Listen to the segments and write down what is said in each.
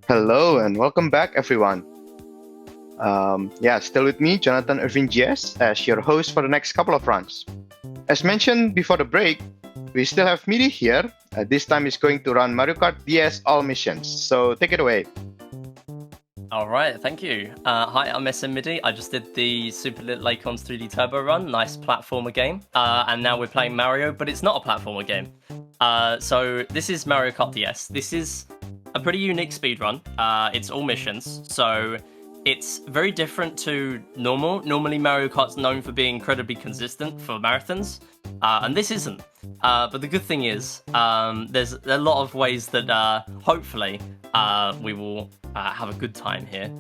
Hello and welcome back, everyone. Still with me, Jonathan Irvin GS, as your host for the next couple of runs. As mentioned before the break, we still have Midi here. This time he's going to run Mario Kart DS all missions. So take it away. All right, thank you. Hi, I'm SM Midi. I just did the Super Lit Lakons 3D Turbo run, nice platformer game. And now we're playing Mario, but it's not a platformer game. So this is Mario Kart DS. This is a pretty unique speedrun. It's all missions, so it's very different to normal. Normally, Mario Kart's known for being incredibly consistent for marathons, and this isn't. But the good thing is, there's a lot of ways that hopefully we will have a good time here.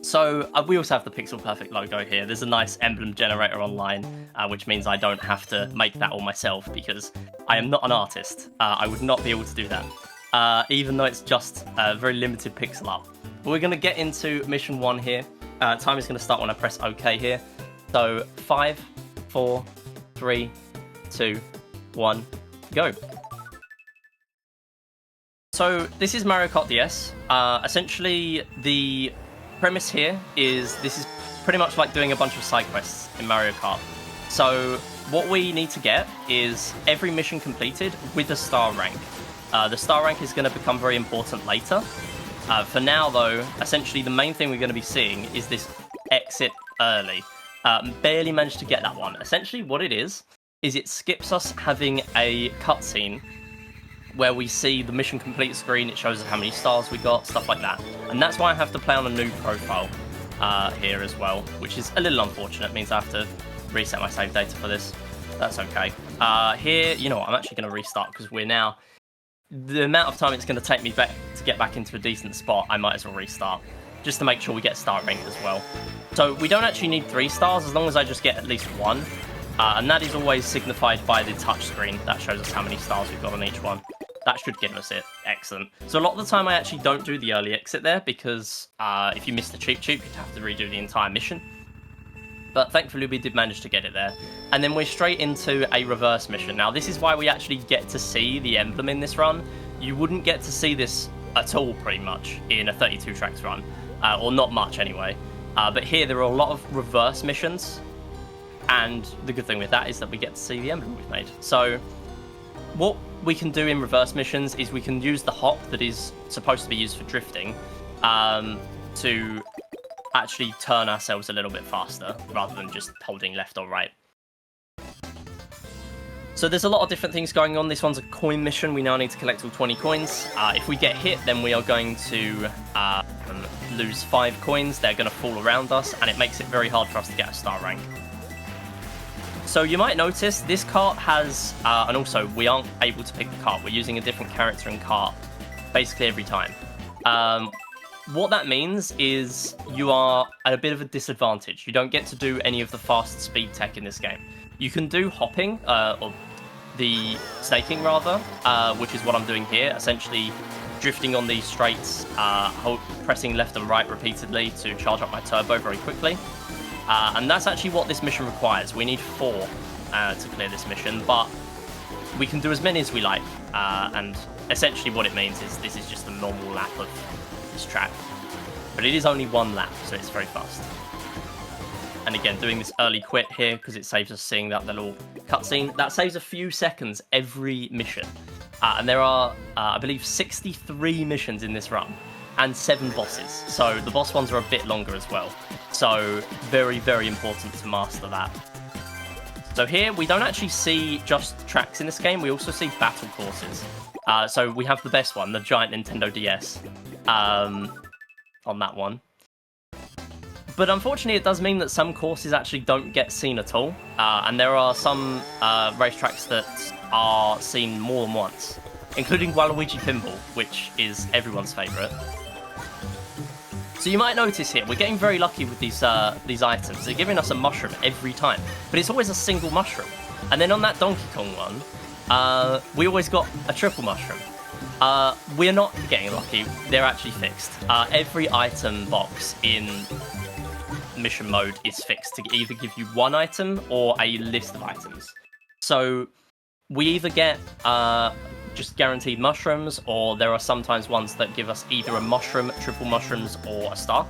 So we also have the Pixel Perfect logo here. There's a nice emblem generator online, which means I don't have to make that all myself because I am not an artist. I would not be able to do that, even though it's just a very limited pixel art. But we're going to get into mission 1 here. Time is going to start when I press OK here. So 5, 4, 3, 2, 1, go. So this is Mario Kart DS. Essentially, the premise here is this is pretty much like doing a bunch of side quests in Mario Kart. So what we need to get is every mission completed with a star rank. The star rank is going to become very important later. For now, though, essentially the main thing we're going to be seeing is this exit early. Barely managed to get that one. Essentially what it is it skips us having a cutscene where we see the mission complete screen, it shows us how many stars we got, stuff like that. And that's why I have to play on a new profile here as well, which is a little unfortunate. It means I have to reset my save data for this. That's okay. Here, you know what, I'm actually going to restart because we're now... The amount of time it's going to take me back to get back into a decent spot, I might as well restart, just to make sure we get star rank as well. So we don't actually need 3 stars as long as I just get at least 1. And that is always signified by the touch screen. That shows us how many stars we've got on each one. That should give us it. Excellent. So a lot of the time I actually don't do the early exit there because if you miss the cheap, you'd have to redo the entire mission. But thankfully we did manage to get it there. And then we're straight into a reverse mission. Now this is why we actually get to see the emblem in this run. You wouldn't get to see this at all pretty much in a 32 tracks run. Or not much anyway. But here there are a lot of reverse missions. And the good thing with that is that we get to see the emblem we've made. So what we can do in reverse missions is we can use the hop that is supposed to be used for drifting to actually turn ourselves a little bit faster rather than just holding left or right. So there's a lot of different things going on. This one's a coin mission. We now need to collect all 20 coins. If we get hit, then we are going to lose 5 coins. They're going to fall around us, and it makes it very hard for us to get a star rank. So you might notice this kart has, and also we aren't able to pick the kart. We're using a different character in kart basically every time. What that means is you are at a bit of a disadvantage. You don't get to do any of the fast speed tech in this game. You can do hopping, or the snaking rather, which is what I'm doing here. Essentially drifting on these straights, pressing left and right repeatedly to charge up my turbo very quickly. And that's actually what this mission requires. We need 4 to clear this mission, but we can do as many as we like. And essentially what it means is this is just a normal lap of this track. But it is only 1 lap, so it's very fast. And again, doing this early quit here, because it saves us seeing that little cutscene. That saves a few seconds every mission. And there are, I believe, 63 missions in this run. And 7 bosses. So the boss ones are a bit longer as well. So very, very important to master that. So here, we don't actually see just tracks in this game. We also see battle courses. So we have the best one, the giant Nintendo DS. On that one. But unfortunately, it does mean that some courses actually don't get seen at all. And there are some racetracks that are seen more than once, including Waluigi Pinball, which is everyone's favourite. So you might notice here, we're getting very lucky with these items. They're giving us a mushroom every time, but it's always a single mushroom. And then on that Donkey Kong one, we always got a triple mushroom. We're not getting lucky, they're actually fixed. Every item box in mission mode is fixed to either give you 1 item or a list of items. So we either get just guaranteed mushrooms, or there are sometimes ones that give us either a mushroom, triple mushrooms, or a star.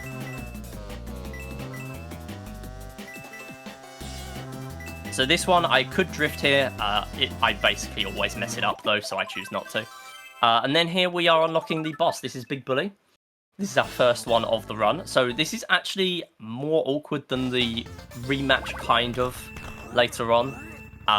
So this one, I could drift here. I basically always mess it up though, so I choose not to. And then here we are unlocking the boss. This is Big Bully. This is our first one of the run. So this is actually more awkward than the rematch kind of later on,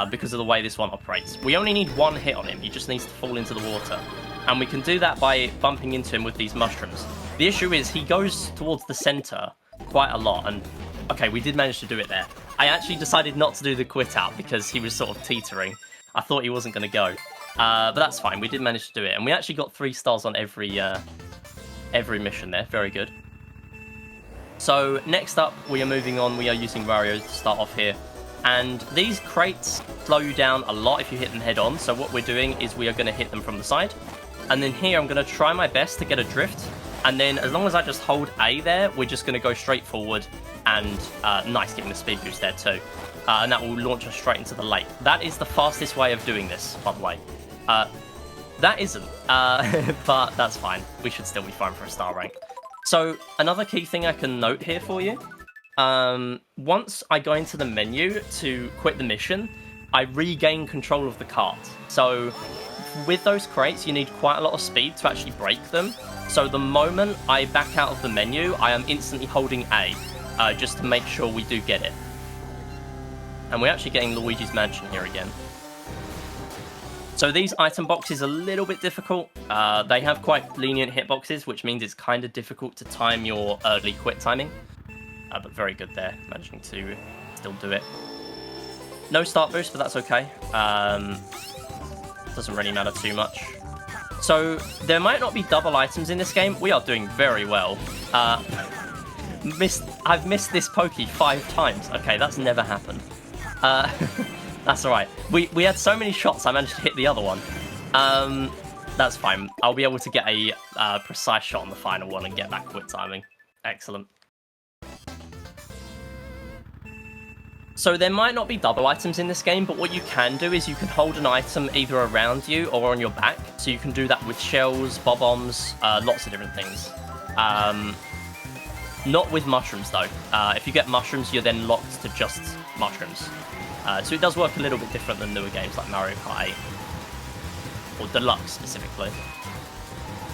because of the way this one operates. We only need one hit on him. He just needs to fall into the water. And we can do that by bumping into him with these mushrooms. The issue is he goes towards the center quite a lot, and okay, we did manage to do it there. I actually decided not to do the quit out because he was sort of teetering. I thought he wasn't going to go. But that's fine, we did manage to do it. And we actually got 3 stars on every mission there, very good. So next up, we are moving on. We are using Wario to start off here. And these crates slow you down a lot if you hit them head on. So what we're doing is we are going to hit them from the side. And then here I'm going to try my best to get a drift. And then as long as I just hold A there, we're just going to go straight forward. And nice, getting the speed boost there too. And that will launch us straight into the lake. That is the fastest way of doing this, by the way. That isn't, but that's fine. We should still be fine for a star rank. So another key thing I can note here for you. Once I go into the menu to quit the mission, I regain control of the cart. So with those crates, you need quite a lot of speed to actually break them. So the moment I back out of the menu, I am instantly holding A, just to make sure we do get it. And we're actually getting Luigi's Mansion here again. So these item boxes are a little bit difficult. They have quite lenient hitboxes, which means it's kind of difficult to time your early quit timing. But very good there, managing to still do it. No start boost, but that's okay. Doesn't really matter too much. So there might not be double items in this game. We are doing very well. I've missed this pokey 5 times. Okay, that's never happened. That's alright. We had so many shots, I managed to hit the other one. That's fine. I'll be able to get a precise shot on the final one and get that quit timing. Excellent. So there might not be double items in this game, but what you can do is you can hold an item either around you or on your back. So you can do that with shells, bob-ombs, lots of different things. Not with mushrooms though. If you get mushrooms, you're then locked to just mushrooms. So it does work a little bit different than newer games like Mario Kart 8. Or Deluxe specifically.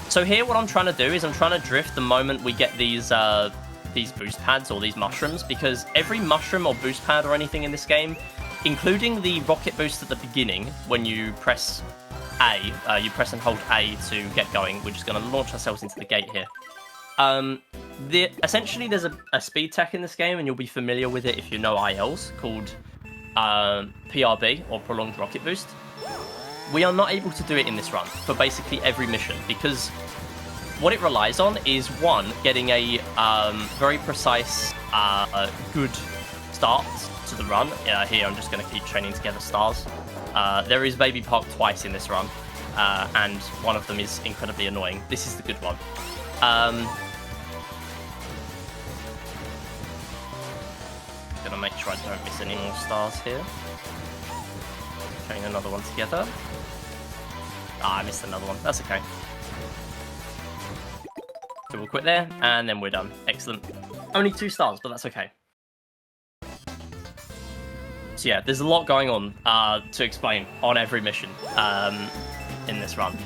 So here what I'm trying to do is I'm trying to drift the moment we get these boost pads or these mushrooms, because every mushroom or boost pad or anything in this game, including the rocket boost at the beginning when you press A, you press and hold A to get going. We're just going to launch ourselves into the gate here. Essentially there's a speed tech in this game, and you'll be familiar with it if you know ILs, called PRB, or Prolonged Rocket Boost. We are not able to do it in this run for basically every mission, because what it relies on is, one, getting a very precise, good start to the run. Here I'm just going to keep chaining together stars. There is Baby Park twice in this run, and one of them is incredibly annoying. This is the good one. Gonna make sure I don't miss any more stars here. Chain another one together. I missed another one. That's okay. So we'll quit there, and then we're done. Excellent. Only 2 stars, but that's okay. So yeah, there's a lot going on to explain on every mission in this run.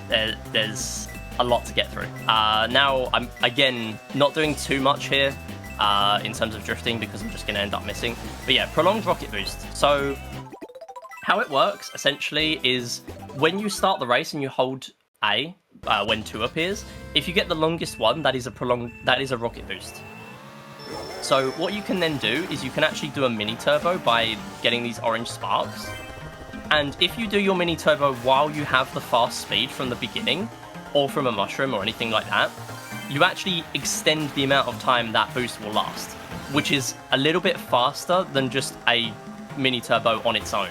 There's a lot to get through. Now, I'm, again, not doing too much here in terms of drifting, because I'm just going to end up missing. But yeah, Prolonged Rocket Boost. So how it works, essentially, is when you start the race and you hold A, when 2 appears, if you get the longest one, that is a rocket boost. So what you can then do is you can actually do a mini turbo by getting these orange sparks. And if you do your mini turbo while you have the fast speed from the beginning, or from a mushroom or anything like that, you actually extend the amount of time that boost will last, which is a little bit faster than just a mini turbo on its own.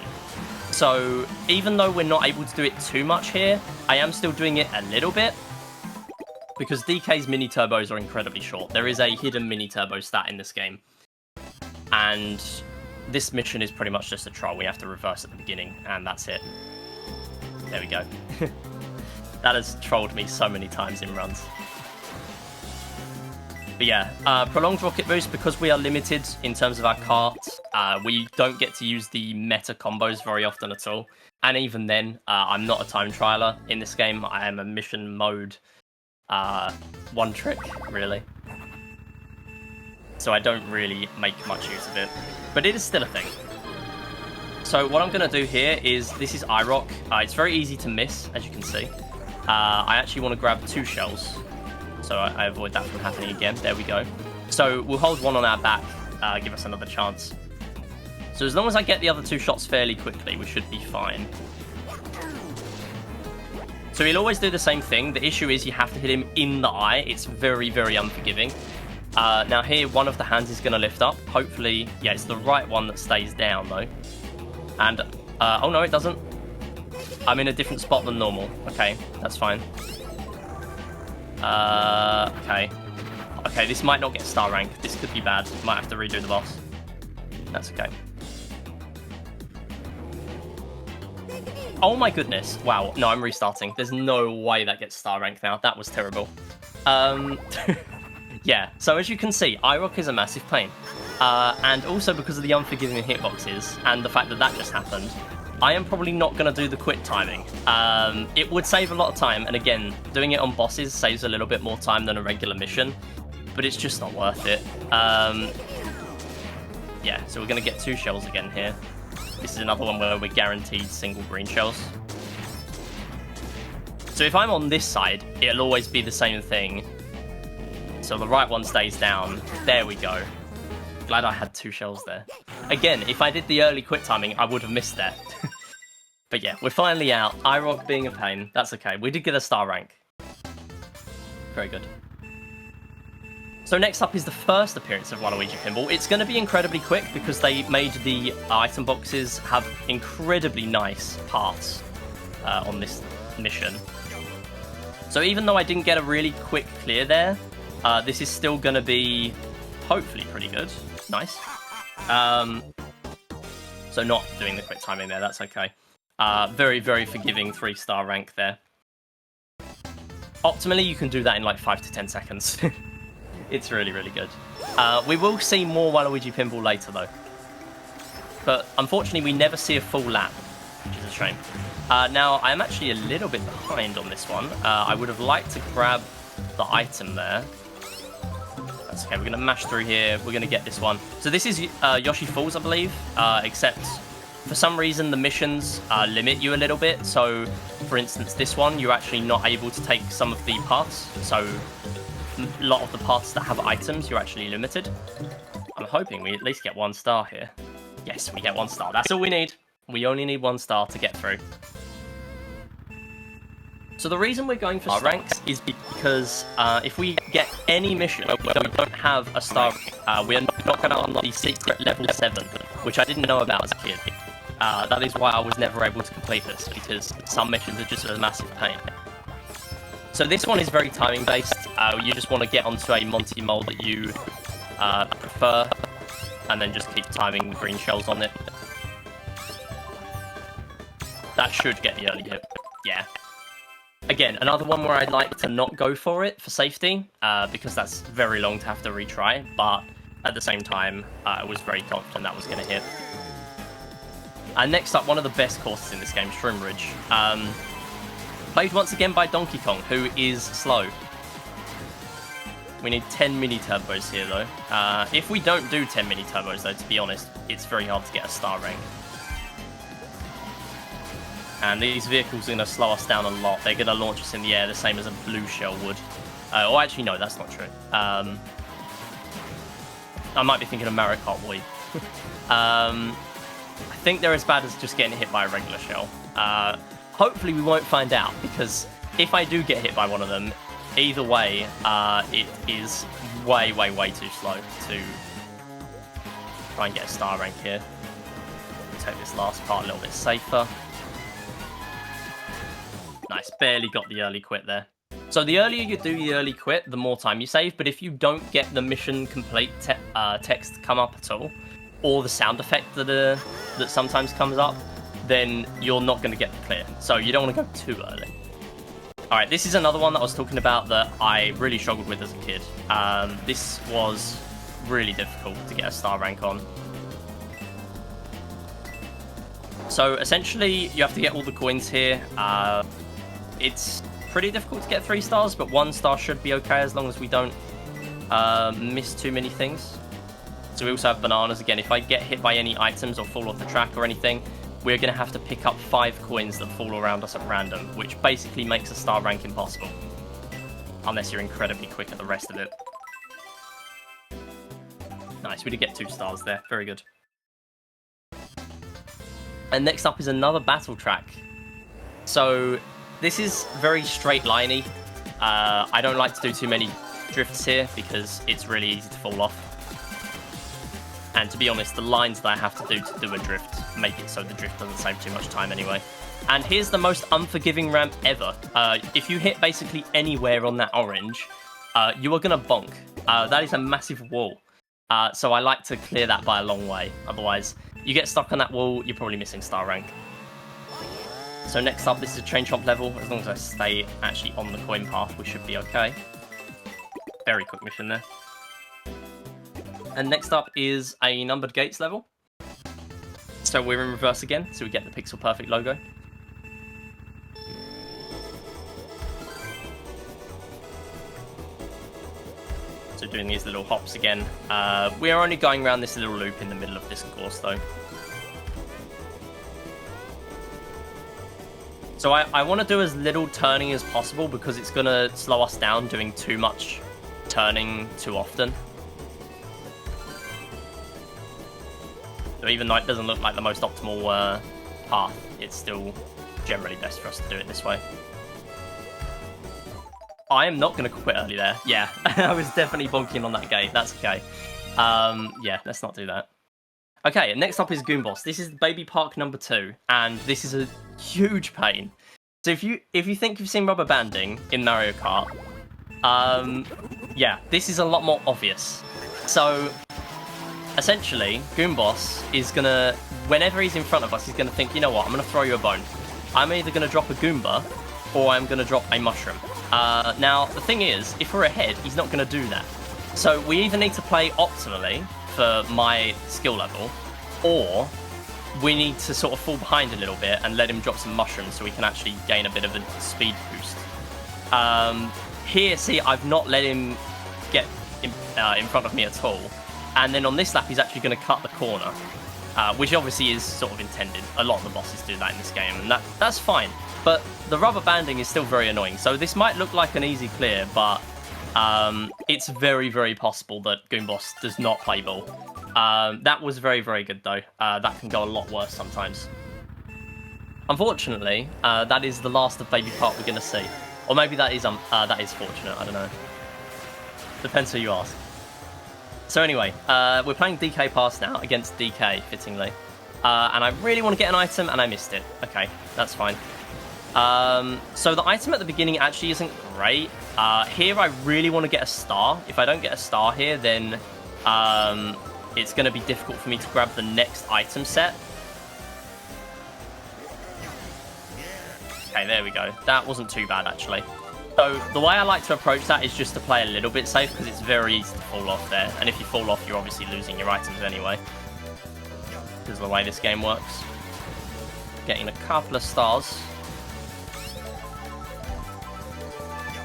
So even though we're not able to do it too much here, I am still doing it a little bit, because DK's mini turbos are incredibly short. There is a hidden mini turbo stat in this game, and this mission is pretty much just a troll. We have to reverse at the beginning, and that's it. There we go. That has trolled me so many times in runs. But yeah, prolonged rocket boost, because we are limited in terms of our cart, we don't get to use the meta combos very often at all. And even then, I'm not a time trialer in this game. I am a mission mode one trick, really. So I don't really make much use of it. But it is still a thing. So what I'm going to do here is, this is iRock. It's very easy to miss, as you can see. I actually want to grab 2 shells, so I avoid that from happening again. There we go. So we'll hold one on our back, give us another chance. So as long as I get the other 2 shots fairly quickly, we should be fine. So he'll always do the same thing. The issue is you have to hit him in the eye. It's very, very unforgiving. Now here, one of the hands is going to lift up. Hopefully, yeah, it's the right one that stays down, though. And, oh no, it doesn't. I'm in a different spot than normal. Okay, that's fine. Okay. Okay, this might not get star rank. This could be bad. Might have to redo the boss. That's okay. Oh my goodness. Wow. No, I'm restarting. There's no way that gets star rank now. That was terrible. Yeah, so as you can see, iRock is a massive pain. And also because of the unforgiving hitboxes and the fact that that just happened, I am probably not going to do the quit timing. It would save a lot of time, and again, doing it on bosses saves a little bit more time than a regular mission, but it's just not worth it. Yeah, so we're going to get 2 shells again here. This is another one where we're guaranteed single green shells. So if I'm on this side, it'll always be the same thing. So the right one stays down. There we go. Glad I had 2 shells there. Again, if I did the early quit timing, I would have missed that. But yeah, we're finally out. iRock being a pain. That's okay. We did get a star rank. Very good. So next up is the first appearance of Waluigi Pinball. It's going to be incredibly quick because they made the item boxes have incredibly nice paths on this mission. So even though I didn't get a really quick clear there, this is still going to be hopefully pretty good. Nice. So not doing the quick timing there, that's okay. Very, very forgiving 3-star rank there. Optimally, you can do that in like 5 to 10 seconds. It's really, really good. We will see more Waluigi Pinball later, though. But unfortunately, we never see a full lap, which is a shame. Now, I'm actually a little bit behind on this one. I would have liked to grab the item there. That's okay, we're going to mash through here. We're going to get this one. So this is Yoshi Falls, I believe, except for some reason the missions limit you a little bit. So, for instance, this one, you're actually not able to take some of the paths. So, a lot of the paths that have items, you're actually limited. I'm hoping we at least get 1 star here. Yes, we get 1 star. That's all we need. We only need 1 star to get through. So the reason we're going for star ranks is because if we get any mission where we don't have a star rank, we are not going to unlock the secret level 7, which I didn't know about as a kid. That is why I was never able to complete this, because some missions are just a massive pain. So this one is very timing based. You just want to get onto a Monty Mole that you prefer, and then just keep timing green shells on it. That should get the early hit. Yeah. Again, another one where I'd like to not go for it for safety, because that's very long to have to retry, but at the same time, I was very confident that was going to hit. And next up, one of the best courses in this game, Shroom Ridge. Played once again by Donkey Kong, who is slow. We need 10 mini-turbos here, though. If we don't do 10 mini-turbos, though, to be honest, it's very hard to get a star rank. And these vehicles are going to slow us down a lot. They're going to launch us in the air the same as a blue shell would. Or actually, no, that's not true. I might be thinking of Mario Kart Wii. I think they're as bad as just getting hit by a regular shell. Hopefully we won't find out, because if I do get hit by one of them, either way, it is way, way, way too slow to try and get a star rank here. Take this last part a little bit safer. Nice, barely got the early quit there. So the earlier you do the early quit, the more time you save, but if you don't get the mission complete text come up at all, or the sound effect that sometimes comes up, then you're not going to get the clear. So you don't want to go too early. Alright, this is another one that I was talking about that I really struggled with as a kid. This was really difficult to get a star rank on. So essentially, you have to get all the coins here. It's pretty difficult to get 3 stars, but 1 star should be okay as long as we don't miss too many things. So we also have bananas. Again, if I get hit by any items or fall off the track or anything, we're going to have to pick up 5 coins that fall around us at random, which basically makes a star rank impossible. Unless you're incredibly quick at the rest of it. Nice, we did get 2 stars there. Very good. And next up is another battle track. So this is very straight-liney. I don't like to do too many drifts here because it's really easy to fall off. And to be honest, the lines that I have to do a drift make it so the drift doesn't save too much time anyway. And here's the most unforgiving ramp ever. If you hit basically anywhere on that orange, you are going to bonk. That is a massive wall. So I like to clear that by a long way. Otherwise, you get stuck on that wall, you're probably missing star rank. So next up, this is a train chomp level. As long as I stay actually on the coin path, we should be okay. Very quick mission there. And next up is a numbered gates level. So we're in reverse again, so we get the pixel perfect logo. So doing these little hops again. We are only going around this little loop in the middle of this course though. So I want to do as little turning as possible because it's going to slow us down doing too much turning too often. So even though it doesn't look like the most optimal path, it's still generally best for us to do it this way. I am not going to quit early there. Yeah, I was definitely bonking on that gate. That's okay. Yeah, let's not do that. Okay, next up is Goomboss. This is Baby Park number 2, and this is a huge pain. So if you think you've seen rubber banding in Mario Kart, yeah, this is a lot more obvious. So essentially, Goomboss is gonna, whenever he's in front of us, he's gonna think, you know what, I'm gonna throw you a bone. I'm either gonna drop a Goomba, or I'm gonna drop a mushroom. Now, the thing is, if we're ahead, he's not gonna do that. So we either need to play optimally for my skill level, or we need to sort of fall behind a little bit and let him drop some mushrooms so we can actually gain a bit of a speed boost. Here, see, I've not let him get in front of me at all. And then on this lap, he's actually going to cut the corner, which obviously is sort of intended. A lot of the bosses do that in this game, and that's fine. But the rubber banding is still very annoying. So this might look like an easy clear, but it's very, very possible that Goomboss does not play ball. That was very, very good, though. That can go a lot worse sometimes. Unfortunately, that is the last of Baby Park we're going to see. Or maybe that is fortunate, I don't know. Depends who you ask. So anyway, we're playing DK Pass now against DK, fittingly. And I really want to get an item, and I missed it. Okay, that's fine. So the item at the beginning actually isn't great. Here I really want to get a star. If I don't get a star here, then it's going to be difficult for me to grab the next item set. Okay, there we go. That wasn't too bad, actually. So the way I like to approach that is just to play a little bit safe, because it's very easy to fall off there. And if you fall off, you're obviously losing your items anyway, because of the way this game works. Getting a couple of stars.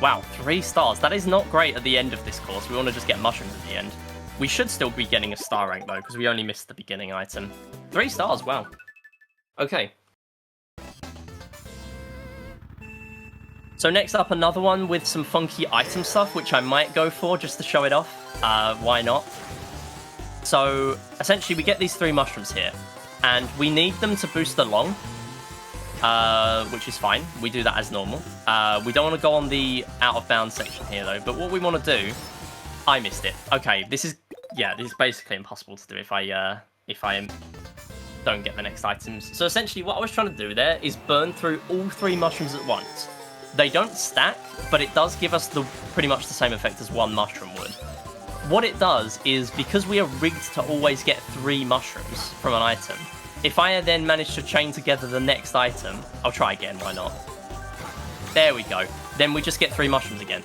Wow, 3 stars. That is not great at the end of this course. We want to just get mushrooms at the end. We should still be getting a star rank, though, because we only missed the beginning item. 3 stars, wow. Okay. So next up, another one with some funky item stuff, which I might go for just to show it off. Why not? So essentially, we get these 3 mushrooms here, and we need them to boost along, which is fine. We do that as normal. We don't want to go on the out of bounds section here, though. But what we want to do, I missed it. Okay, this is basically impossible to do if I don't get the next items. So essentially, what I was trying to do there is burn through all 3 mushrooms at once. They don't stack, but it does give us pretty much the same effect as 1 mushroom would. What it does is, because we are rigged to always get 3 mushrooms from an item, if I then manage to chain together the next item, I'll try again, why not? There we go. then we just get 3 mushrooms again.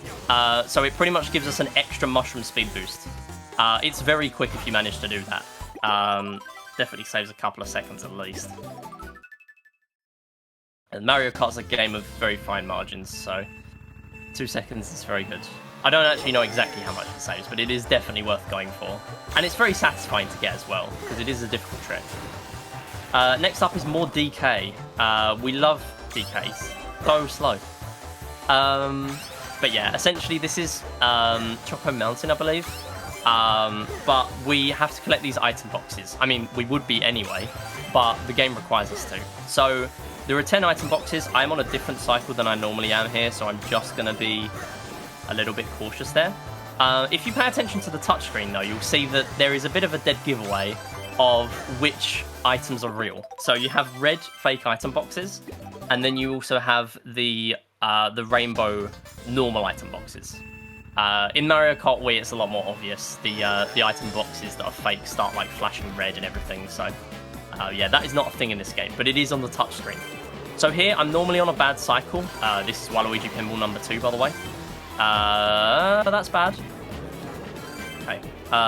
So it pretty much gives us an extra mushroom speed boost. It's very quick if you manage to do that. Definitely saves a couple of seconds at least. And Mario Kart's a game of very fine margins, so 2 seconds is very good. I don't actually know exactly how much it saves, but it is definitely worth going for. And it's very satisfying to get as well, because it is a difficult trick. Next up is more DK. We love DKs. So slow. But yeah, essentially this is Choco Mountain, I believe. But we have to collect these item boxes. I mean, we would be anyway, but the game requires us to. So there are 10 item boxes. I'm on a different cycle than I normally am here, so I'm just going to be a little bit cautious there. If you pay attention to the touchscreen, though, you'll see that there is a bit of a dead giveaway of which items are real. So you have red fake item boxes, and then you also have the rainbow normal item boxes. In Mario Kart Wii, it's a lot more obvious. The item boxes that are fake start like flashing red and everything. So yeah, that is not a thing in this game, but it is on the touchscreen. So here, I'm normally on a bad cycle. This is Waluigi Pinball number 2, by the way. That's bad. Okay.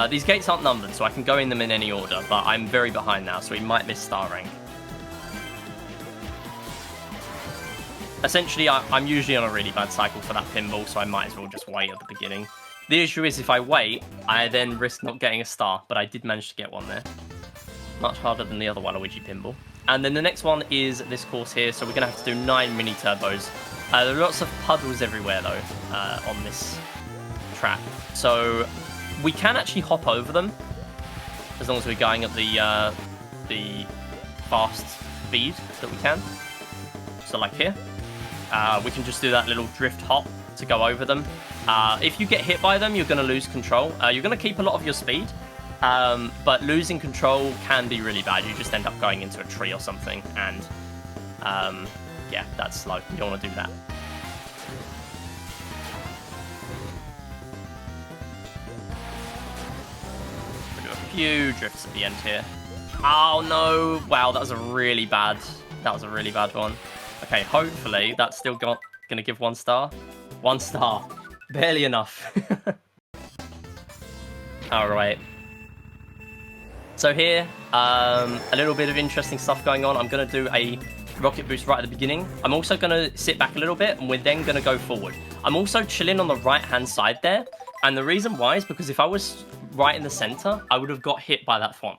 These gates aren't numbered, so I can go in them in any order, but I'm very behind now, so we might miss star rank. Essentially, I'm usually on a really bad cycle for that pinball, so I might as well just wait at the beginning. The issue is if I wait, I then risk not getting a star, but I did manage to get one there. Much harder than the other Waluigi pinball. And then the next one is this course here, so we're going to have to do 9 mini turbos. There are lots of puddles everywhere, though, on this track. So we can actually hop over them, as long as we're going at the fast speed that we can. So like here. We can just do that little drift hop to go over them. If you get hit by them, you're going to lose control. You're going to keep a lot of your speed, but losing control can be really bad. You just end up going into a tree or something, and yeah, that's slow. You don't want to do that. We'll do a few drifts at the end here. Oh no! Wow, that was a really bad one. Okay, hopefully that's still gonna give 1 star. 1 star. Barely enough. Alright. So here, a little bit of interesting stuff going on. I'm gonna do a rocket boost right at the beginning. I'm also gonna sit back a little bit, and we're then gonna go forward. I'm also chilling on the right-hand side there, and the reason why is because if I was right in the center, I would have got hit by that thwomp.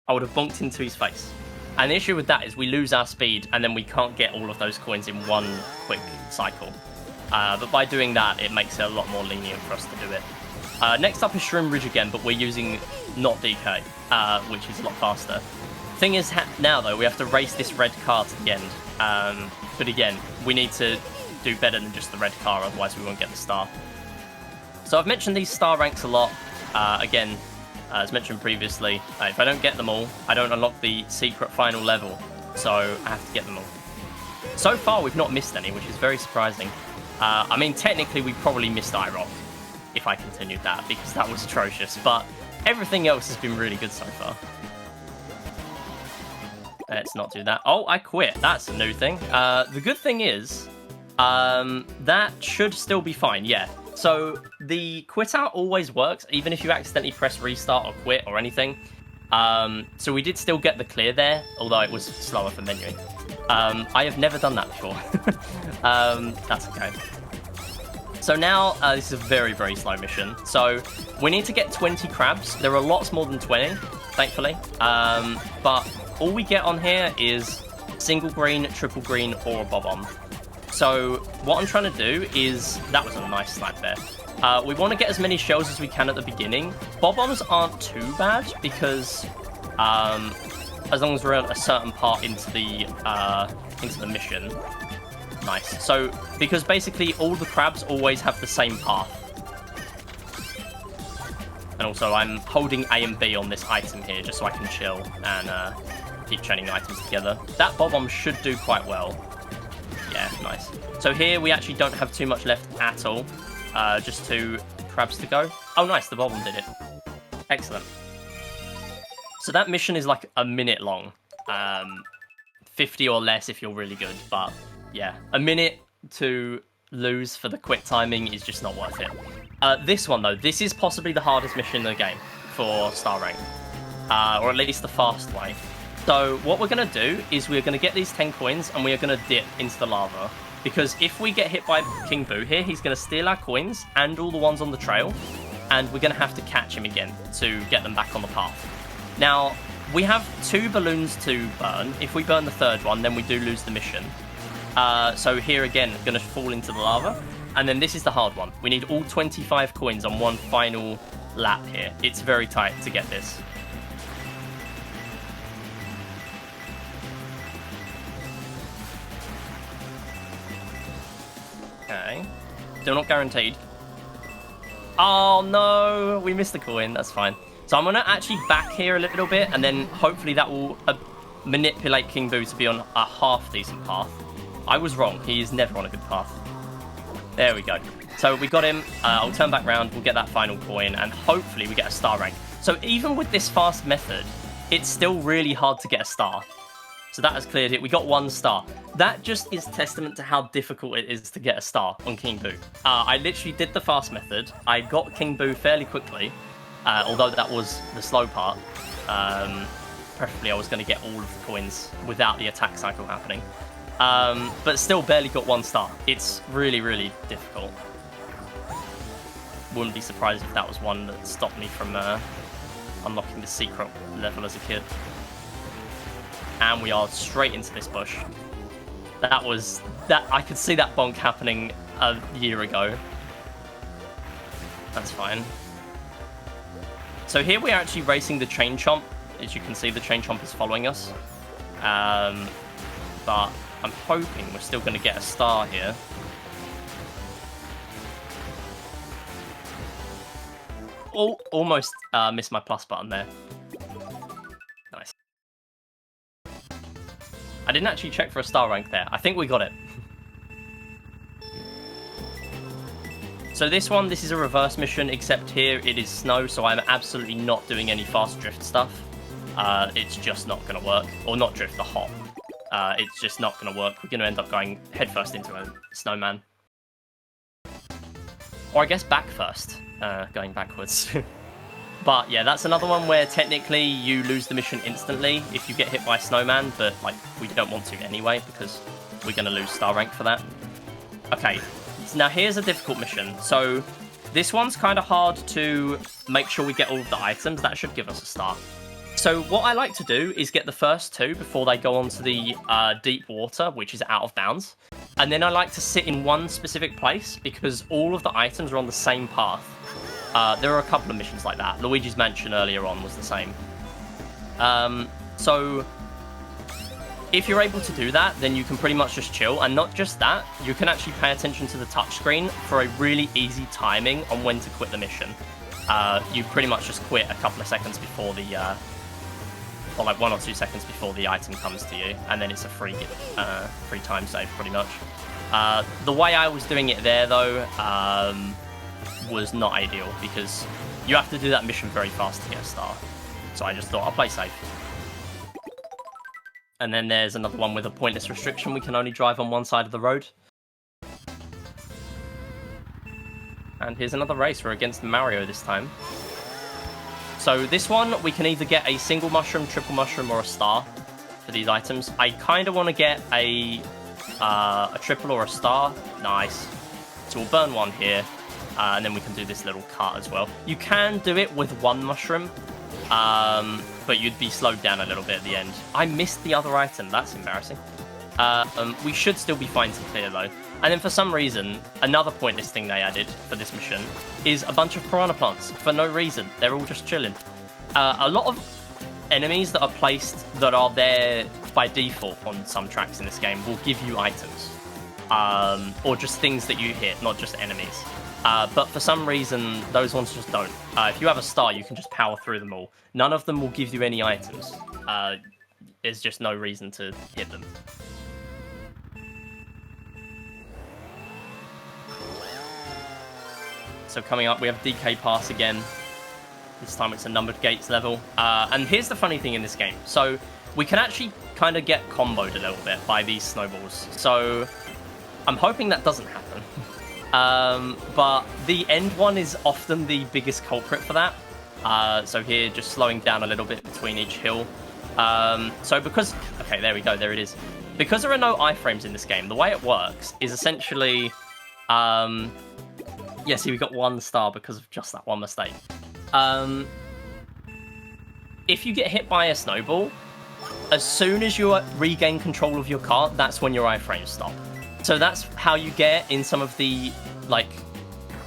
I would have bonked into his face. And the issue with that is we lose our speed, and then we can't get all of those coins in one quick cycle. But by doing that, it makes it a lot more lenient for us to do it. Next up is Shroom Ridge again, but we're using not DK, which is a lot faster. Thing is, now though, we have to race this red car to the end. But again, we need to do better than just the red car, otherwise we won't get the star. So I've mentioned these star ranks a lot. Again, as mentioned previously, if I don't get them all, I don't unlock the secret final level, so I have to get them all. So far, we've not missed any, which is very surprising. I mean, technically, we probably missed IROC if I continued that, because that was atrocious, but everything else has been really good so far. Let's not do that. Oh, I quit. That's a new thing. The good thing is, that should still be fine, yeah. So the quit out always works, even if you accidentally press restart or quit or anything. So we did still get the clear there, although it was slower for menuing. I have never done that before. That's okay. So now this is a very, very slow mission. So we need to get 20 crabs. There are lots more than 20, thankfully. But all we get on here is single green, triple green, or a bob-omb. So what I'm trying to do is... That was a nice slap there. We want to get as many shells as we can at the beginning. Bob-ombs aren't too bad because as long as we're at a certain part into the mission. Nice. So because basically all the crabs always have the same path. And also I'm holding A and B on this item here just so I can chill and keep chaining items together. That bob-omb should do quite well. Yeah, nice. So here we actually don't have too much left at all. Just 2 crabs to go. Oh, nice. The bob-omb did it. Excellent. So that mission is like a minute long. 50 or less if you're really good. But yeah, a minute to lose for the quick timing is just not worth it. This one, though, this is possibly the hardest mission in the game for Star Rank. Or at least the fast way. So what we're going to do is we're going to get these 10 coins and we are going to dip into the lava. Because if we get hit by King Boo here, he's going to steal our coins and all the ones on the trail. And we're going to have to catch him again to get them back on the path. Now, we have 2 balloons to burn. If we burn the 3rd one, then we do lose the mission. So here again, going to fall into the lava. And then this is the hard one. We need all 25 coins on one final lap here. It's very tight to get this. Okay. Still not guaranteed. Oh no, we missed the coin. That's fine. So I'm going to actually back here a little bit, and then hopefully that will manipulate King Boo to be on a half-decent path. I was wrong. He is never on a good path. There we go. So we got him. I'll turn back round. We'll get that final coin, and hopefully we get a star rank. So even with this fast method, it's still really hard to get a star. So that has cleared it. We got 1 star. That just is testament to how difficult it is to get a star on King Boo. I literally did the fast method. I got King Boo fairly quickly, although that was the slow part. Preferably I was going to get all of the coins without the attack cycle happening. But still barely got 1 star. It's really, really difficult. Wouldn't be surprised if that was one that stopped me from unlocking the secret level as a kid. And we are straight into this bush. I could see that bonk happening a year ago. That's fine. So here we are actually racing the Chain Chomp. As you can see, the Chain Chomp is following us. But I'm hoping we're still going to get a star here. Oh, almost missed my plus button there. Nice. I didn't actually check for a star rank there. I think we got it. So this one, this is a reverse mission, except here it is snow, so I'm absolutely not doing any fast drift stuff. It's just not going to work. Or not drift, the hop. It's just not going to work. We're going to end up going headfirst into a snowman. Or I guess back first, going backwards. But yeah, that's another one where technically you lose the mission instantly if you get hit by a snowman, but like we don't want to anyway because we're going to lose star rank for that. Okay, so now here's a difficult mission. So this one's kind of hard to make sure we get all of the items. That should give us a star. So what I like to do is get the first 2 before they go onto the deep water, which is out of bounds. And then I like to sit in one specific place because all of the items are on the same path. There are a couple of missions like that. Luigi's Mansion earlier on was the same. So if you're able to do that, then you can pretty much just chill. And not just that, you can actually pay attention to the touchscreen for a really easy timing on when to quit the mission. You pretty much just quit a couple of seconds before the... or like 1 or 2 seconds before the item comes to you, and then it's a free time save, pretty much. The way I was doing it there, though, was not ideal, because you have to do that mission very fast to get a star. So I just thought, I'll play safe. And then there's another one with a pointless restriction. We can only drive on one side of the road. And here's another race. We're against Mario this time. So this one, we can either get a single mushroom, triple mushroom, or a star for these items. I kind of want to get a triple or a star. Nice. So we'll burn 1 here, and then we can do this little cart as well. You can do it with 1 mushroom, but you'd be slowed down a little bit at the end. I missed the other item. That's embarrassing. We should still be fine to clear, though. And then for some reason, another pointless thing they added for this mission is a bunch of piranha plants for no reason. They're all just chilling. A lot of enemies that are placed that are there by default on some tracks in this game will give you items. Or just things that you hit, not just enemies. But for some reason, those ones just don't. If you have a star, you can just power through them all. None of them will give you any items. There's just no reason to hit them. So coming up, we have DK Pass again. This time it's a numbered gates level. And here's the funny thing in this game. So we can actually kind of get comboed a little bit by these snowballs. So I'm hoping that doesn't happen. But the end one is often the biggest culprit for that. So here, just slowing down a little bit between each hill. So because... Okay, there we go. There it is. Because there are no iframes in this game, the way it works is essentially... yeah, see, we got 1 star because of just that one mistake. If you get hit by a snowball, as soon as you regain control of your cart, that's when your iframes stop. So that's how you get in some of the, like,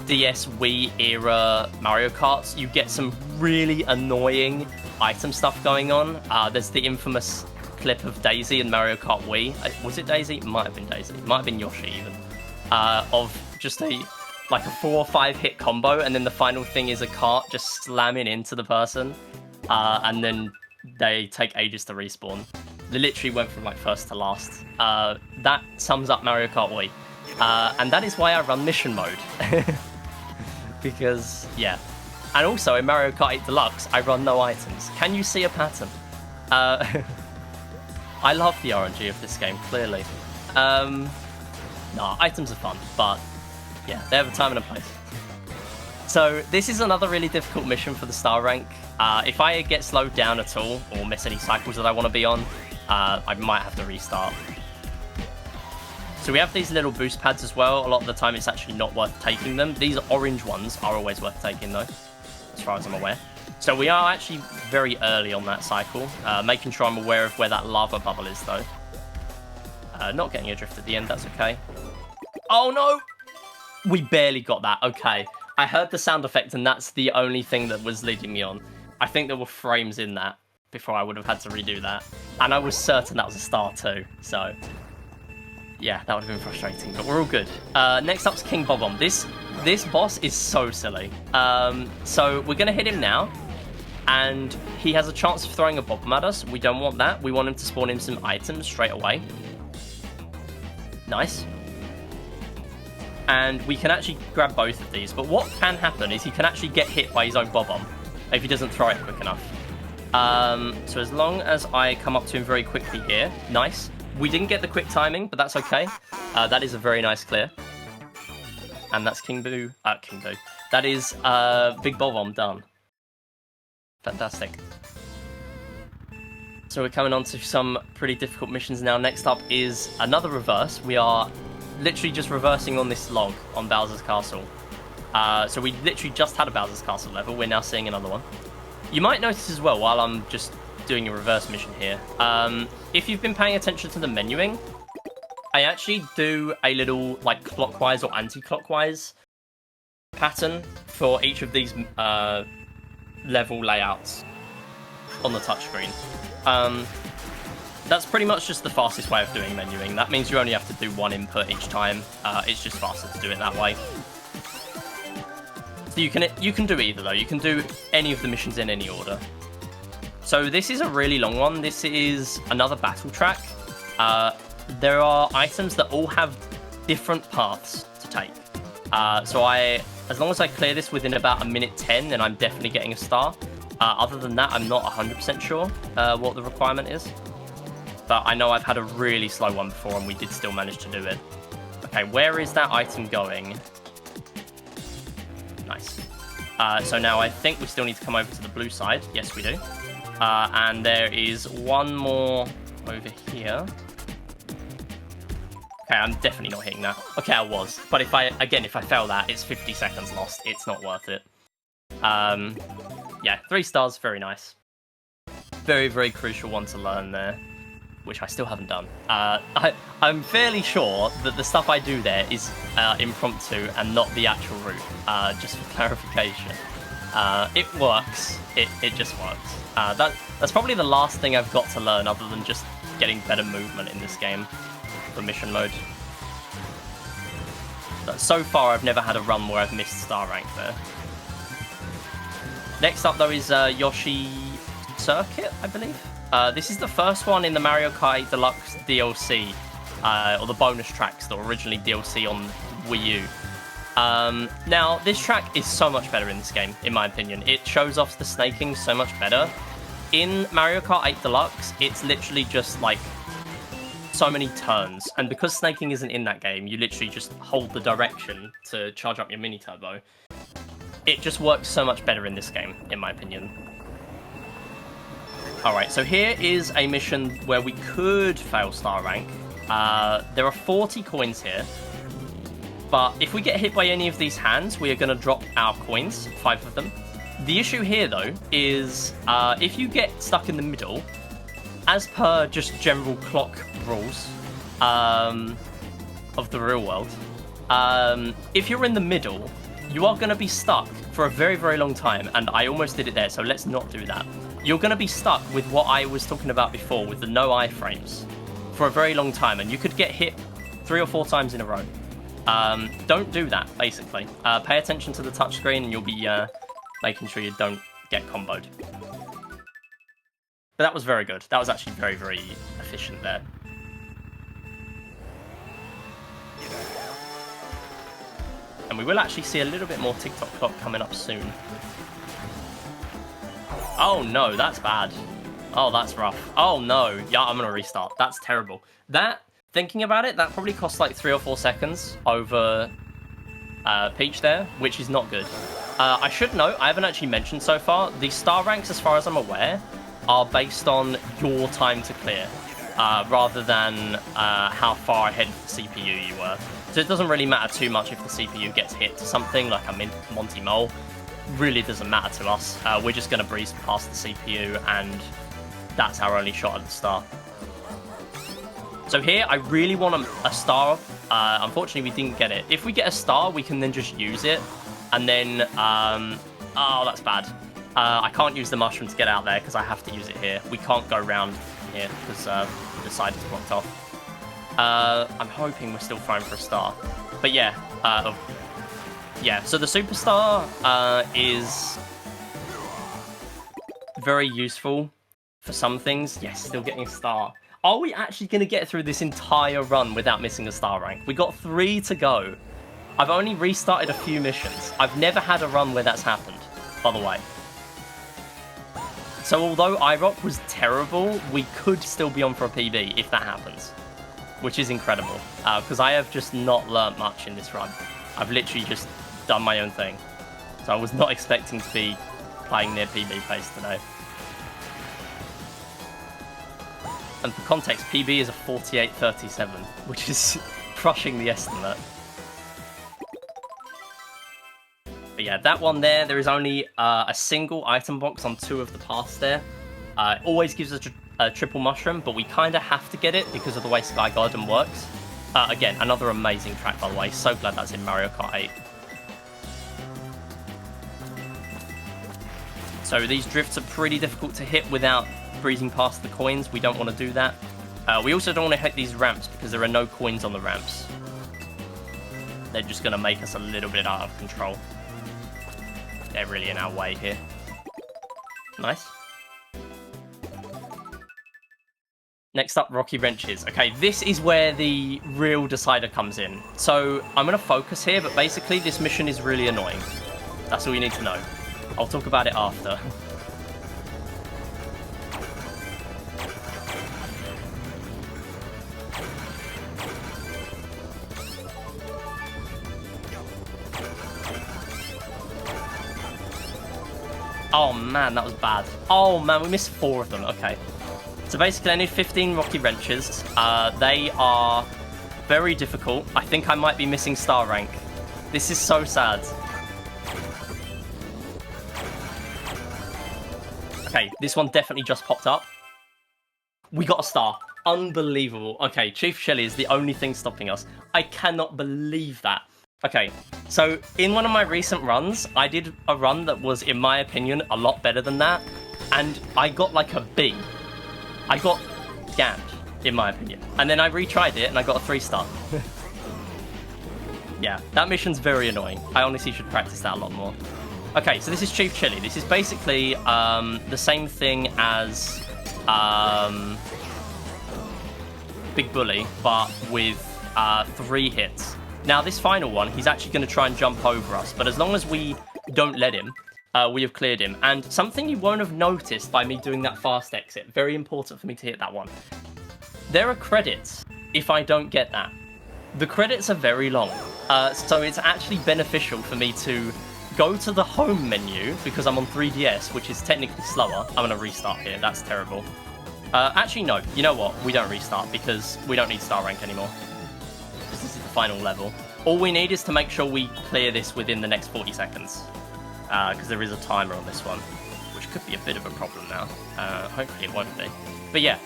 DS Wii era Mario Karts. You get some really annoying item stuff going on. There's the infamous clip of Daisy in Mario Kart Wii. Was it Daisy? It might have been Daisy. It might have been Yoshi even. Of just like a 4 or 5 hit combo, and then the final thing is a cart just slamming into the person, and then they take ages to respawn. They literally went from like first to last. That sums up Mario Kart Wii. And that is why I run mission mode. Because, yeah. And also in Mario Kart 8 Deluxe, I run no items. Can you see a pattern? I love the RNG of this game, clearly. No, items are fun, but yeah, they have a time and a place. So this is another really difficult mission for the star rank. If I get slowed down at all, or miss any cycles that I want to be on, I might have to restart. So we have these little boost pads as well. A lot of the time it's actually not worth taking them. These orange ones are always worth taking though, as far as I'm aware. So we are actually very early on that cycle, making sure I'm aware of where that lava bubble is though. Not getting adrift at the end, that's okay. Oh no! We barely got that, okay. I heard the sound effect and that's the only thing that was leading me on. I think there were frames in that before I would have had to redo that. And I was certain that was a star too, so... yeah, that would have been frustrating, but we're all good. Next up's King Bob-omb. This boss is so silly. So we're going to hit him now, and he has a chance of throwing a Bob-omb at us. We don't want that. We want him to spawn in some items straight away. Nice. And we can actually grab both of these, but what can happen is he can actually get hit by his own Bob-omb if he doesn't throw it quick enough. So as long as I come up to him very quickly here, nice. We didn't get the quick timing, but that's okay. That is a very nice clear. And that's King Boo. That is Big Bob-omb done. Fantastic. So we're coming on to some pretty difficult missions now. Next up is another reverse. We are literally just reversing on this log on Bowser's Castle. So we literally just had a Bowser's Castle level. We're now seeing another one. You might notice as well, while I'm just doing a reverse mission here, if you've been paying attention to the menuing, I actually do a little like clockwise or anti-clockwise pattern for each of these level layouts on the touchscreen. That's pretty much just the fastest way of doing menuing. That means you only have to do one input each time. It's just faster to do it that way. So you can do either though. You can do any of the missions in any order. So this is a really long one. This is another battle track. There are items that all have different paths to take. So as long as I clear this within about 1:10, then I'm definitely getting a star. Other than that, I'm not 100% sure what the requirement is. But I know I've had a really slow one before and we did still manage to do it. Okay, where is that item going? Nice. So now I think we still need to come over to the blue side. Yes, we do. And there is one more over here. Okay, I'm definitely not hitting that. Okay, I was. But if I fail that, it's 50 seconds lost. It's not worth it. Yeah, 3 stars, very nice. Very, very crucial one to learn there, which I still haven't done. I'm fairly sure that the stuff I do there is impromptu and not the actual route, just for clarification. It works. It just works. That's probably the last thing I've got to learn other than just getting better movement in this game for mission mode. But so far, I've never had a run where I've missed star rank there. Next up, though, is Yoshi Circuit, I believe. This is the first one in the Mario Kart 8 Deluxe DLC, or the bonus tracks that were originally DLC on Wii U. Now, this track is so much better in this game, in my opinion. It shows off the snaking so much better. In Mario Kart 8 Deluxe, it's literally just like so many turns, and because snaking isn't in that game, you literally just hold the direction to charge up your mini turbo. It just works so much better in this game, in my opinion. Alright, so here is a mission where we could fail star rank. There are 40 coins here, but if we get hit by any of these hands, we are going to drop our coins, 5 of them. The issue here, though, is if you get stuck in the middle, as per just general clock rules of the real world, if you're in the middle, you are going to be stuck for a very, very long time, and I almost did it there, so let's not do that. You're going to be stuck with what I was talking about before, with the no iframes, for a very long time, and you could get hit 3 or 4 times in a row. Don't do that, basically. Pay attention to the touchscreen, and you'll be making sure you don't get comboed. But that was very good. That was actually very, very efficient there. And we will actually see a little bit more TikTok clock coming up soon. Oh no, that's bad. Oh, that's rough. Oh no, yeah, I'm gonna restart. That's terrible. That, thinking about it, that probably cost like 3 or 4 seconds over Peach there, which is not good. I should note, I haven't actually mentioned so far, the star ranks, as far as I'm aware, are based on your time to clear, rather than how far ahead of the CPU you were. So it doesn't really matter too much if the CPU gets hit to something like a Monty Mole. Really doesn't matter to us. We're just going to breeze past the CPU, and that's our only shot at the star. So here, I really want a star. Unfortunately, we didn't get it. If we get a star, we can then just use it. And then, oh, that's bad. I can't use the mushroom to get out there because I have to use it here. We can't go around here because the side is blocked off. I'm hoping we're still trying for a star. But yeah, yeah, so the superstar is very useful for some things. Yes, still getting a star. Are we actually going to get through this entire run without missing a star rank? We got 3 to go. I've only restarted a few missions. I've never had a run where that's happened, by the way. So although IROC was terrible, we could still be on for a PB if that happens, which is incredible, because I have just not learnt much in this run. I've literally just done my own thing. So I was not expecting to be playing near PB pace today. And for context, PB is a 48.37, which is crushing the estimate. But yeah, that one there is only a single item box on 2 of the paths there. It always gives us a triple mushroom, but we kind of have to get it because of the way Sky Garden works. Again, another amazing track, by the way. So glad that's in Mario Kart 8. So these drifts are pretty difficult to hit without breezing past the coins. We don't want to do that. We also don't want to hit these ramps because there are no coins on the ramps. They're just going to make us a little bit out of control. They're really in our way here. Nice. Next up, Rocky Wrenches. Okay, this is where the real decider comes in. So I'm going to focus here, but basically this mission is really annoying. That's all you need to know. I'll talk about it after. Oh man, that was bad. Oh man, we missed 4 of them. Okay. So basically I need 15 Rocky Wrenches. They are very difficult. I think I might be missing star rank. This is so sad. Okay, this one definitely just popped up. We got a star. Unbelievable. Okay, Chief Shelly is the only thing stopping us. I cannot believe that. Okay, so in one of my recent runs, I did a run that was, in my opinion, a lot better than that. And I got like a B. I got gammed, in my opinion. And then I retried it and I got a 3-star. Yeah, that mission's very annoying. I honestly should practice that a lot more. Okay, so this is Chief Chili. This is basically the same thing as Big Bully, but with 3 hits. Now, this final one, he's actually going to try and jump over us, but as long as we don't let him, we have cleared him. And something you won't have noticed by me doing that fast exit, very important for me to hit that one. there are credits if I don't get that. The credits are very long, so it's actually beneficial for me to go to the home menu, because I'm on 3DS, which is technically slower. I'm going to restart here, that's terrible. Actually, no, you know what? We don't restart, because we don't need star rank anymore. This is the final level. All we need is to make sure we clear this within the next 40 seconds, because there is a timer on this one, which could be a bit of a problem now. Hopefully it won't be. But yeah,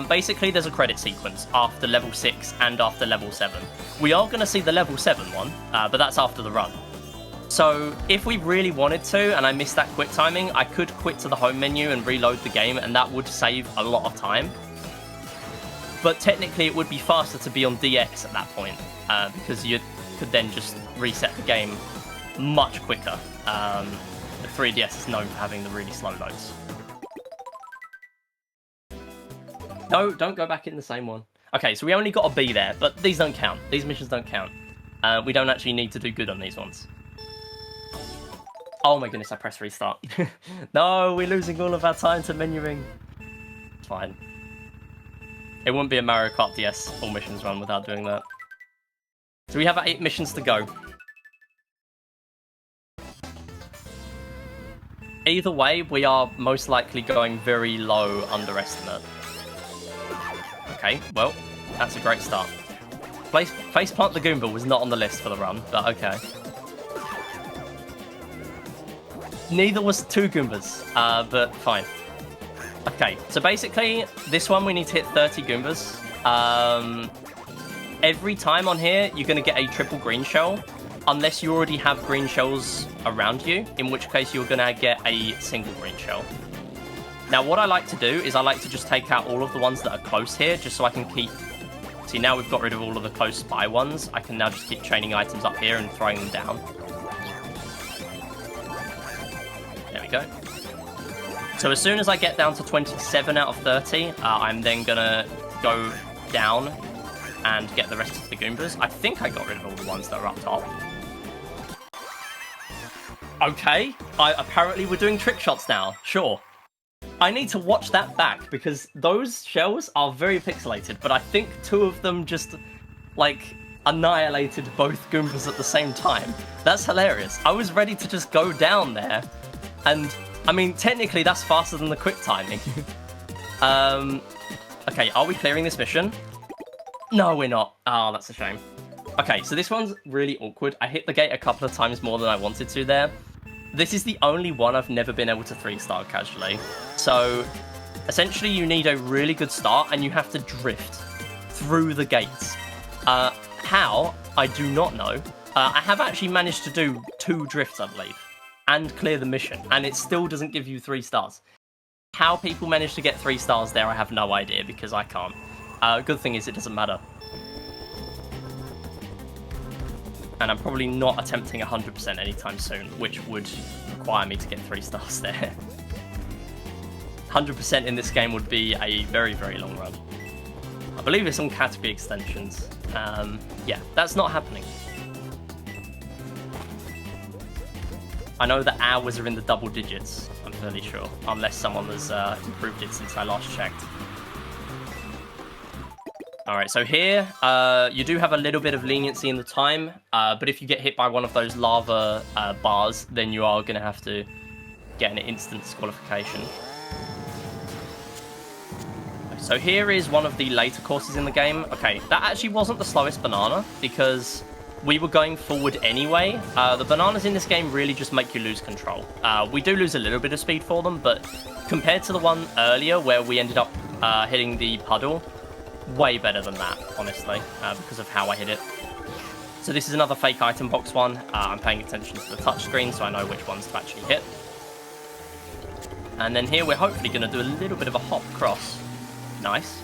basically there's a credit sequence after level 6 and after level 7. We are going to see the level 7 one, but that's after the run. So if we really wanted to, and I missed that quick timing, I could quit to the home menu and reload the game, and that would save a lot of time. But technically it would be faster to be on DX at that point, because you could then just reset the game much quicker. The 3DS is known for having the really slow loads. No, don't go back in the same one. Okay, so we only got a B there, but these don't count. These missions don't count. We don't actually need to do good on these ones. Oh my goodness, I pressed restart. No, we're losing all of our time to menuing. It's fine. It wouldn't be a Mario Kart DS all missions run without doing that. So we have 8 missions to go. Either way, we are most likely going very low underestimate. Okay, well, that's a great start. Faceplant the Goomba was not on the list for the run, but okay. Neither was 2 Goombas, but fine. Okay, so basically, this one we need to hit 30 Goombas. Every time on here, you're going to get a triple green shell, unless you already have green shells around you, in which case you're going to get a single green shell. Now, what I like to do is I like to just take out all of the ones that are close here, just so I can keep... See, now we've got rid of all of the close by ones. I can now just keep chaining items up here and throwing them down. There we go. So as soon as I get down to 27 out of 30, I'm then going to go down and get the rest of the Goombas. I think I got rid of all the ones that are up top. Okay, apparently we're doing trick shots now, sure. I need to watch that back, because those shells are very pixelated, but I think 2 of them just, like, annihilated both Goombas at the same time. That's hilarious. I was ready to just go down there, and, I mean, technically that's faster than the quick timing. Okay, are we clearing this mission? No, we're not. Oh, that's a shame. Okay, so this one's really awkward. I hit the gate a couple of times more than I wanted to there. This is the only one I've never been able to 3-star casually. So, essentially you need a really good start and you have to drift through the gates. How? I do not know. I have actually managed to do 2 drifts, I believe, and clear the mission, and it still doesn't give you 3 stars. How people manage to get 3 stars there, I have no idea, because I can't. Good thing is it doesn't matter. And I'm probably not attempting 100% anytime soon, which would require me to get 3 stars there. 100% in this game would be a very, very long run. I believe it's on category extensions. Yeah, that's not happening. I know the hours are in the double digits, I'm fairly sure, unless someone has improved it since I last checked. Alright, so here, you do have a little bit of leniency in the time, but if you get hit by one of those lava bars, then you are going to have to get an instant disqualification. So here is one of the later courses in the game. Okay, that actually wasn't the slowest banana, because we were going forward anyway. The bananas in this game really just make you lose control. We do lose a little bit of speed for them, but compared to the one earlier where we ended up hitting the puddle, way better than that, honestly, because of how I hit it. So this is another fake item box one. I'm paying attention to the touchscreen so I know which ones to actually hit. And then here we're hopefully going to do a little bit of a hop cross. Nice.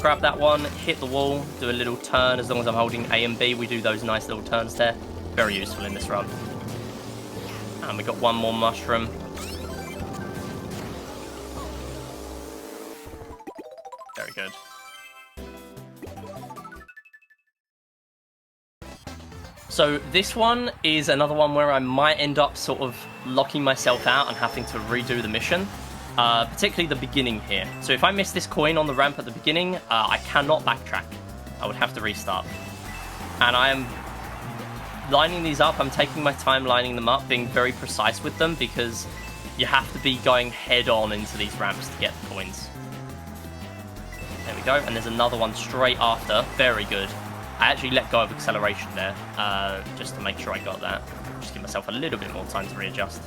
Grab that one, hit the wall, do a little turn. As long as I'm holding A and B, we do those nice little turns there. Very useful in this run. And we got one more mushroom. Very good. So this one is another one where I might end up sort of locking myself out and having to redo the mission. particularly the beginning here. So if I miss this coin on the ramp at the beginning, I cannot backtrack. I would have to restart. And I am lining these up. I'm taking my time lining them up, being very precise with them, because you have to be going head on into these ramps to get the coins. There we go. And there's another one straight after. Very good. I actually let go of acceleration there, just to make sure I got that. Just give myself a little bit more time to readjust.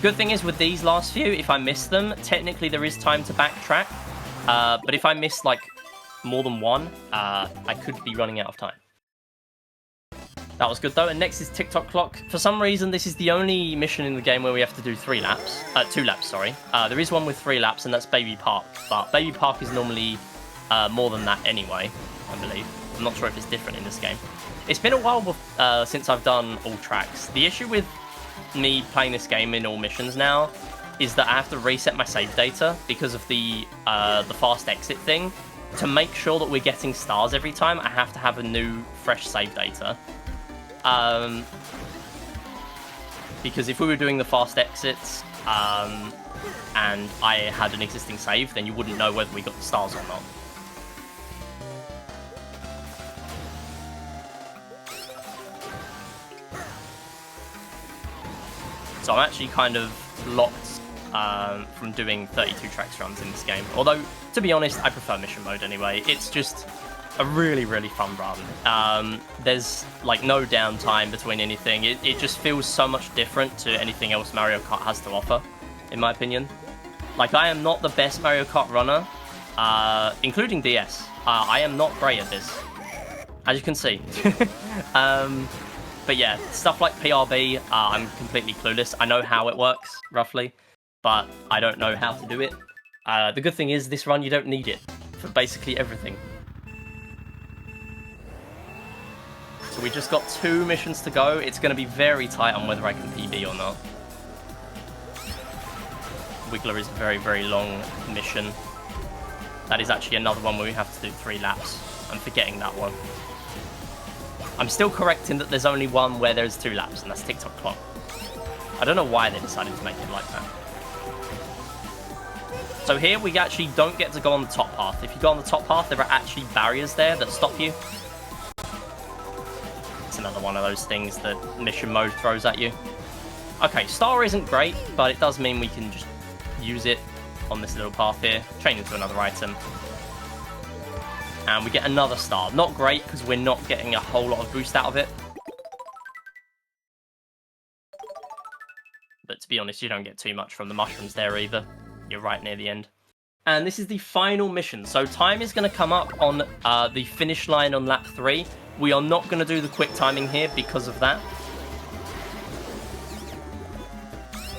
Good thing is with these last few, if I miss them, technically there is time to backtrack. But if I miss like more than one, I could be running out of time. That was good though. And next is TikTok clock. For some reason, this is the only mission in the game where we have to do 2 laps, sorry. There is one with 3 laps, and that's Baby Park. But Baby Park is normally more than that anyway, I believe. I'm not sure if it's different in this game. It's been a while since I've done all tracks. The issue with me playing this game in all missions now is that I have to reset my save data because of the fast exit thing. To make sure that we're getting stars every time, I have to have a new, fresh save data. Because if we were doing the fast exits and I had an existing save, then you wouldn't know whether we got the stars or not. So I'm actually kind of locked from doing 32 tracks runs in this game. Although, to be honest, I prefer mission mode anyway. It's just a really, really fun run. There's like no downtime between anything. It just feels so much different to anything else Mario Kart has to offer, in my opinion. Like, I am not the best Mario Kart runner, including DS. I am not great at this, as you can see. But yeah, stuff like PRB, I'm completely clueless. I know how it works, roughly, but I don't know how to do it. The good thing is, this run, you don't need it for basically everything. So we just got 2 missions to go. It's going to be very tight on whether I can PB or not. Wiggler is a very, very long mission. That is actually another one where we have to do 3 laps. I'm forgetting that one. I'm still correcting that there's only one where there's 2 laps, and that's TikTok clock. I don't know why they decided to make it like that. So here we actually don't get to go on the top path. If you go on the top path, there are actually barriers there that stop you. It's another one of those things that mission mode throws at you. Okay, star isn't great, but it does mean we can just use it on this little path here, chain into another item. And we get another star. Not great, because we're not getting a whole lot of boost out of it. But to be honest, you don't get too much from the mushrooms there either. You're right near the end. And this is the final mission. So time is going to come up on the finish line on lap 3. We are not going to do the quick timing here because of that.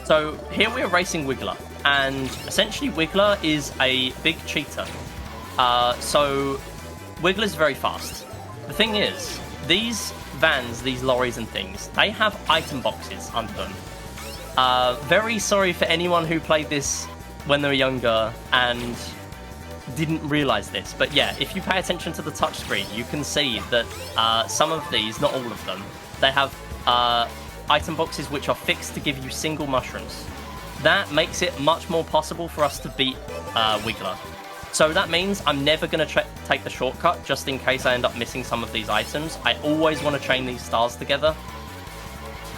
So here we are racing Wiggler. And essentially Wiggler is a big cheater. So Wiggler's very fast. The thing is, these vans, these lorries and things, they have item boxes under them. Very sorry for anyone who played this when they were younger and didn't realise this. But yeah, if you pay attention to the touchscreen, you can see that some of these, not all of them, they have item boxes which are fixed to give you single mushrooms. That makes it much more possible for us to beat Wiggler. So that means I'm never going to take the shortcut just in case I end up missing some of these items. I always want to chain these stars together.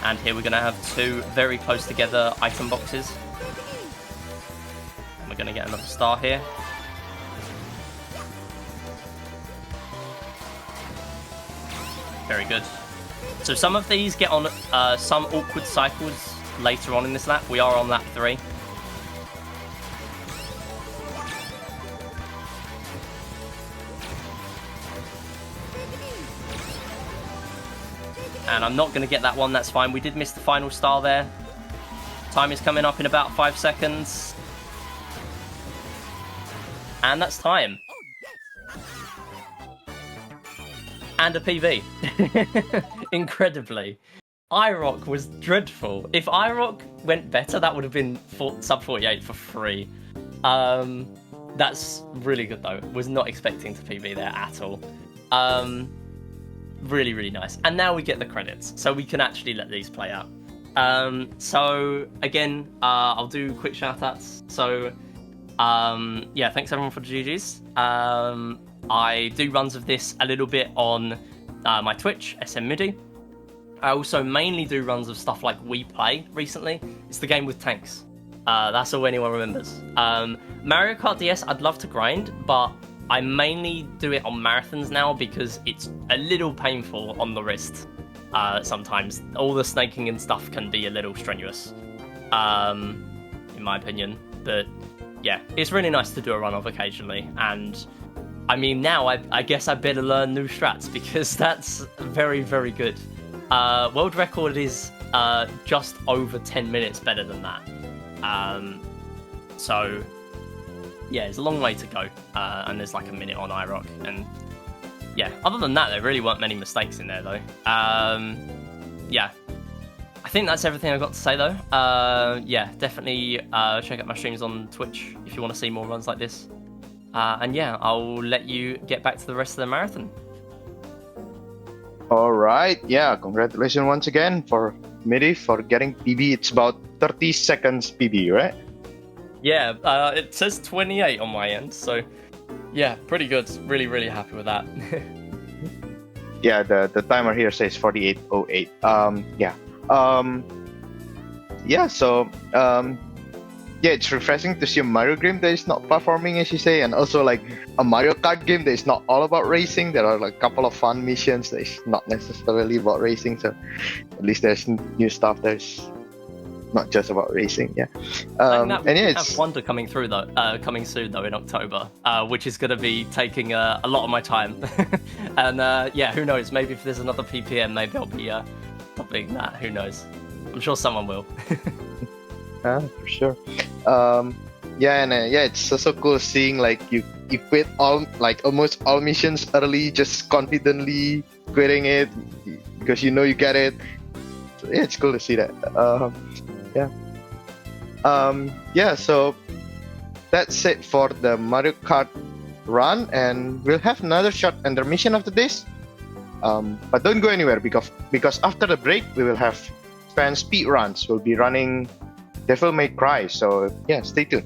And here we're going to have 2 very close together item boxes. And we're going to get another star here. Very good. So some of these get on some awkward cycles later on in this lap. We are on lap 3. And I'm not going to get that one, that's fine. We did miss the final star there. Time is coming up in about 5 seconds. And that's time. And a PB. Incredibly. IROC was dreadful. If IROC went better, that would have been sub 48 for free. That's really good though. Was not expecting to PB there at all. Really, really nice. And now we get the credits, so we can actually let these play out. So again, I'll do quick shout outs. So yeah, thanks everyone for the GGs. I do runs of this a little bit on my Twitch, SMMidi. I also mainly do runs of stuff like We Play recently. It's the game with tanks. That's all anyone remembers. Mario Kart DS, I'd love to grind, but I mainly do it on marathons now because it's a little painful on the wrist. Sometimes all the snaking and stuff can be a little strenuous, in my opinion. But yeah, it's really nice to do a run of occasionally. And I mean, now I guess I better learn new strats because that's very, very good. World record is just over 10 minutes better than that. So yeah, it's a long way to go. And there's like a minute on iRock. And yeah, other than that, there really weren't many mistakes in there though. Yeah, I think that's everything I've got to say though. Yeah, definitely check out my streams on Twitch if you want to see more runs like this. And yeah, I'll let you get back to the rest of the marathon. All right, yeah, congratulations once again for Midi for getting PB. It's about 30 seconds PB, right? Yeah, it says 28 on my end, so yeah, pretty good. Really, really happy with that. Yeah, the timer here says 48:08. Yeah, it's refreshing to see a Mario game that is not platforming, as you say, and also like a Mario Kart game that is not all about racing. There are like a couple of fun missions that is not necessarily about racing, so at least there's new stuff that's not just about racing. Yeah, and yeah, it's Wonder coming through though, coming soon though in October, which is going to be taking a lot of my time. And yeah, who knows? Maybe if there's another PPM, maybe I'll be topping that. Who knows? I'm sure someone will. For sure. Yeah, and yeah, it's so cool seeing like you quit almost all missions early, just confidently quitting it because you know you get it. So, yeah, it's cool to see that. Yeah, so that's it for the Mario Kart run, and we'll have another short intermission after this. But don't go anywhere because after the break we will have fan speed runs. We'll be running Devil May Cry, so yeah, stay tuned.